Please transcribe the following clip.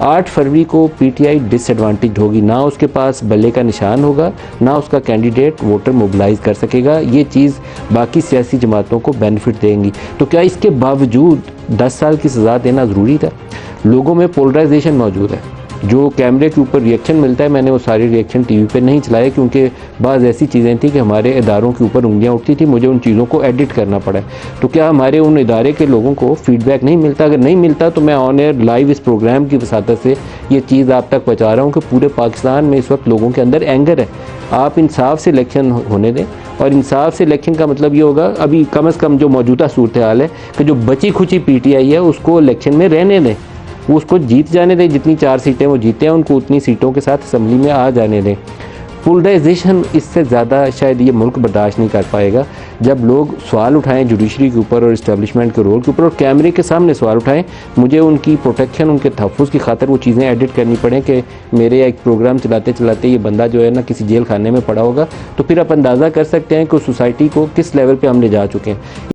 8 फरवरी को PTI disadvantage होगी, ना उसके पास बल्ले का निशान होगा, ना उसका कैंडिडेट वोटर मोबिलाइज कर सकेगा। ये चीज़ बाकी सियासी जमातों को बेनिफिट देंगी। तो क्या इसके बावजूद 10 साल की सज़ा देना ज़रूरी था? लोगों में पोलराइजेशन मौजूद है। जो कैमरे के ऊपर रिएक्शन मिलता है, मैंने वो सारे रिएक्शन टीवी पे नहीं चलाए क्योंकि बाज़ ऐसी चीज़ें थी कि हमारे इदारों के ऊपर उंगलियां उठती थी, मुझे उन चीज़ों को एडिट करना पड़ा। तो क्या हमारे उन इदारे के लोगों को फीडबैक नहीं मिलता? अगर नहीं मिलता तो मैं ऑन एयर लाइव इस प्रोग्राम की वसातत से ये चीज़ आप तक पहुँचा रहा हूँ कि पूरे पाकिस्तान में इस वक्त लोगों के अंदर एंगर है। आप इंसाफ से इलेक्शन होने दें, और इंसाफ से इलेक्शन का मतलब ये होगा, अभी कम से कम जो मौजूदा सूरत हाल है कि जो बची खुची पीटीआई है उसको इलेक्शन में रहने दें, वो उसको जीत जाने दें। जितनी 4 सीटें वो जीते हैं उनको उतनी सीटों के साथ असम्बली में आ जाने दें। पोलराइजेशन इससे ज़्यादा शायद ये मुल्क बर्दाश्त नहीं कर पाएगा। जब लोग सवाल उठाएं जुडिशरी के ऊपर और इस्टेब्लिशमेंट के रोल के ऊपर और कैमरे के सामने सवाल उठाएं, मुझे उनकी प्रोटेक्शन, उनके तहफ़्फ़ुज़ की खातिर वो चीज़ें एडिट करनी पड़े कि मेरे एक प्रोग्राम चलाते चलाते ये बंदा जो है ना किसी जेल खाने में पड़ा होगा, तो फिर आप अंदाज़ा कर सकते हैं कि उस सोसाइटी को किस लेवल पर हम ले जा चुके हैं।